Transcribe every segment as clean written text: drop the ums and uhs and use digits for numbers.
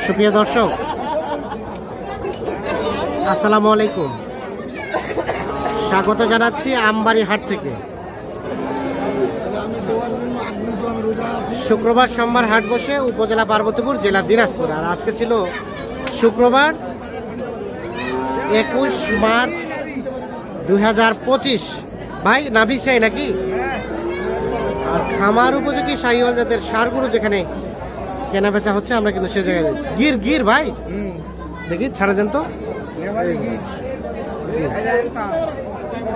সুপ্রিয় দর্শক, আসসালামু আলাইকুম। স্বাগত জানাচ্ছি আমবাড়ি হাট থেকে। শুক্রবার সোমবার হাট বসে উপজেলা পার্বতীপুর, জেলা দিনাজপুর। আর আজকে ছিল শুক্রবার 21 মার্চ 2025। ভাই নাভি শাহী নাকি? আর খামার উপযোগী শাহিওয়াল জাতের ষাঁড়গুলো যেখানে কেনা বেচা হচ্ছে, আমরা কিন্তু সে জায়গায় যাচ্ছি। গির গির ভাই দেখি ছাড়া দেন তো।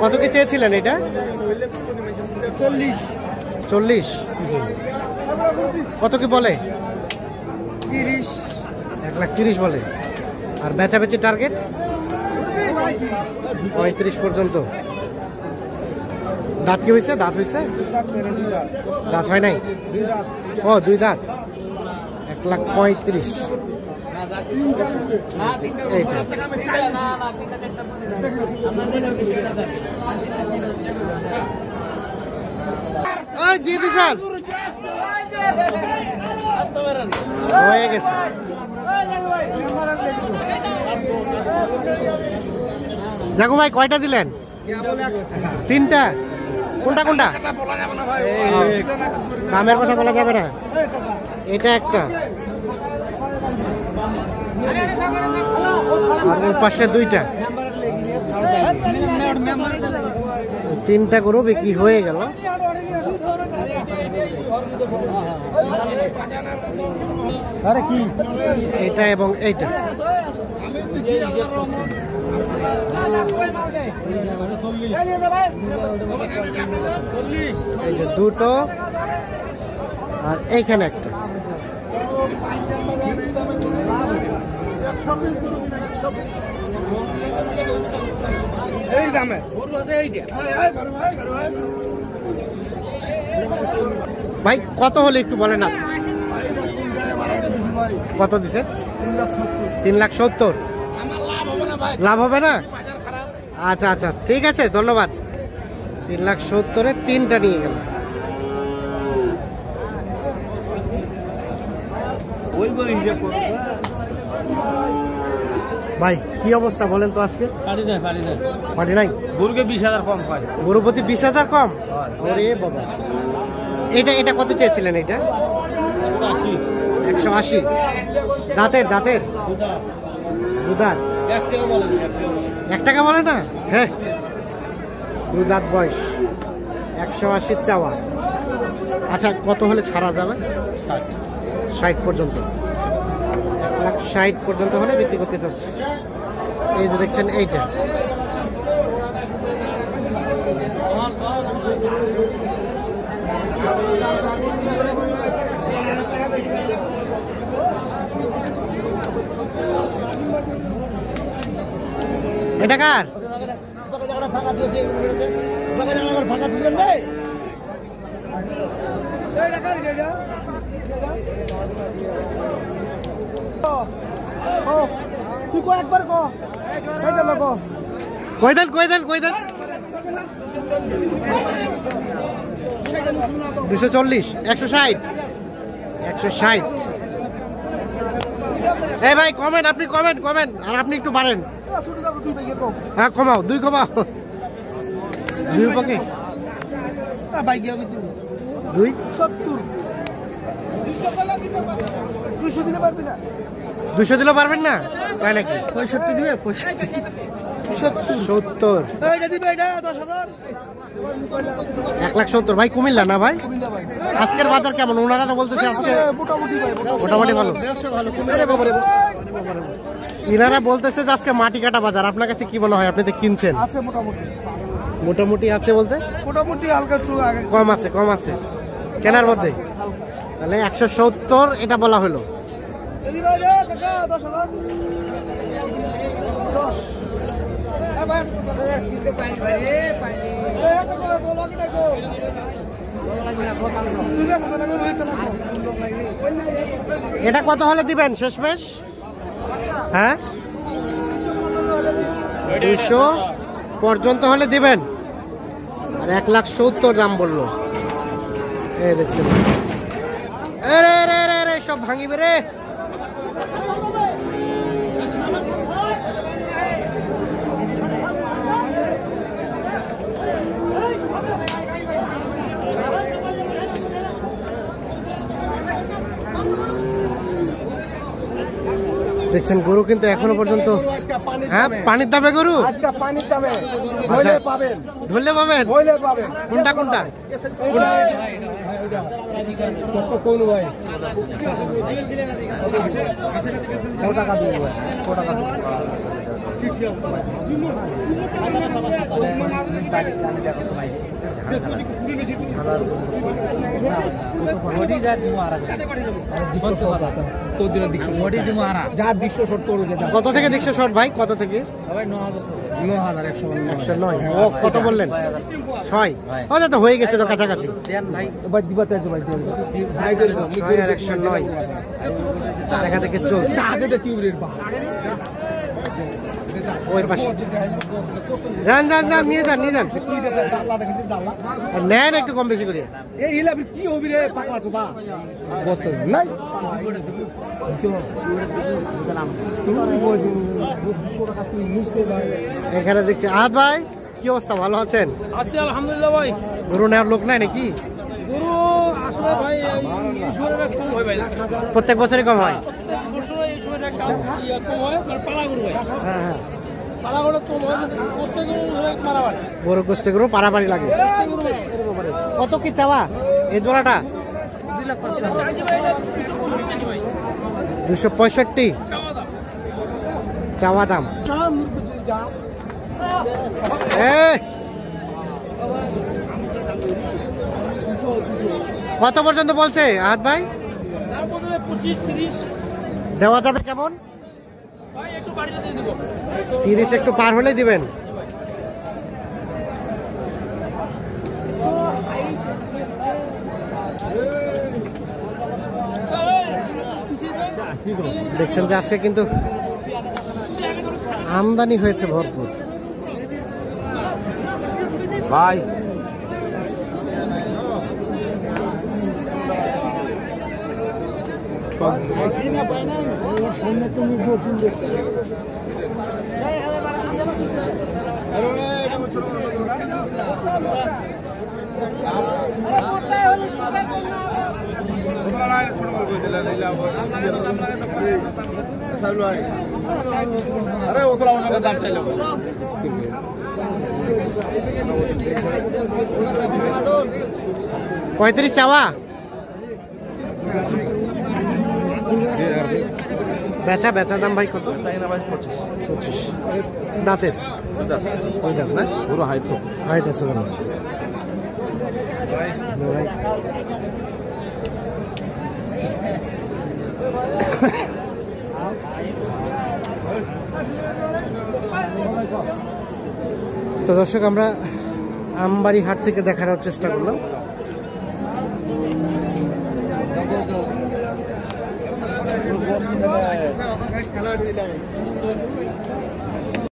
কত কি চেয়েছিলেন এটা? 40। কত কি বলে? 30। 1,30,000 বলে। আর বেচাবেচি টার্গেট 35 পর্যন্ত। দাঁত কি হয়েছে? দাঁত হয়েছে? দাঁত হয় নাই? ও 2 দাঁত। 1,35,000। এইটা দিয়ে দিচ্ছেন হয়ে গেছে। জাগো ভাই কয়টা দিলেন? 3টা। কোনটা কোনটা? দামের কথা বলা যাবে না। এটা একটা, আর ওর পাশে 2টা। 3টা গরু বিক্রি হয়ে গেল। এটা এবং এইটা। এই যে 2টো, আর এইখানে একটা। ভাই কত হলে একটু বলেন না। কত দিছে? 3,70,000। লাভ হবে না? আচ্ছা আচ্ছা, ঠিক আছে, ধন্যবাদ। 3,70,000-এ 3টা নিয়ে গেল। ভাই কি অবস্থা বলেন তো আজকে? পাটি নাই। গরুকে 20,000 কম হয়। গরু প্রতি 20,000 কম? ওরে বাবা। এটা কত চেয়েছিলেন? এটা 180। দাঁতের? 2 দাঁত। 1 টাকা বলে না? হ্যাঁ, 2 দাঁত বয়স। 180 চাওয়া। আচ্ছা, কত হলে ছাড়া যাবে? 60 পর্যন্ত। 1,60,000 পর্যন্ত হলে বিক্রি করতে চাচ্ছি। এই যে দেখছেন এইটা। এটা কার? কয়দান 240। 160। এই ভাই কমেন্ট, আপনি কমেন্ট। আর আপনি একটু বাড়েন। হ্যাঁ কমাও, 2 কমাও। 2 পকে 270। 200 দিলে পারবেন না? তাই নাকি? 65 দিবে? 70। 1,70,000 ভাই। কুমিল্লা না ভাই? আজকের বাজার কেমন? ওনারা তো বলতেছে আজকে মোটামুটি ভালো। ইনারা বলতেছে যে আজকে মাটি কাটা বাজার। আপনার কাছে কি মনে হয়? আপনি তো কিনছেন। মোটামুটি আছে বলতে? মোটামুটি হালকা কম আছে কেনার মধ্যে। তাহলে 170 এটা বলা হলো। এটা কত হলে দিবেন শেষমেশ? হ্যাঁ, 200 পর্যন্ত হলে দিবেন। আর 1,70,000 দাম বললো। এই দেখছেন, সব ভাঙিবে রে। দেখছেন গরু কিন্তু এখনো পর্যন্ত হ্যাঁ পানির দামে গরু পানির দামে ধরলে পাবেন, ধরলে পাবেন কোনটা কোনটা কোন ভাই টাকা দিব টাকা কত থেকে দেখছো শর্ট ভাই কত থেকে 9,109 ও কত বললেন 6 ও তো হয়ে গেছে তো কাছাকাছি দেখা দেখে চলছে ওই পাশে যান যান যান নিয়ে যান নেন একটু কম বেশি করে কি হবি রে পাগলা চোদা বসতে নাই এখানে দেখছি আহাদ ভাই কি অবস্থা ভালো আছেন? আছি আলহামদুলিল্লাহ ভাই। গরু নেওয়ার লোক নাই নাকি? গরু আসলে ভাই কম হয় ভাই, প্রত্যেক বছরই কম হয়। এই সময়টা কম হয় পালা গরু ভাই। হ্যাঁ পালা গরু কম হয়, গরু গোস্তে গরু পাড়াপাড়ি লাগে। কত কি চাওয়া এই জোড়াটা? 265 চাওয়া দাম। কত পর্যন্ত বলছে আহাদ ভাই? 25-30 দেওয়া যাবে কেমন? 30 একটু পার হলে দিবেন। দেখছেন যে আজকে কিন্তু আমদানি হয়েছে ভরপুর ভাই। আরে ও তো আমার দাম চাইল 35 চাওয়া। বেচা বেচা দাম ভাই কত? 25 দাঁতের ওই দাম না পুরো হাইট আছে ভাই। তো দর্শক আমরা আমবাড়ি হাট থেকে দেখানোর চেষ্টা করলাম। খেলা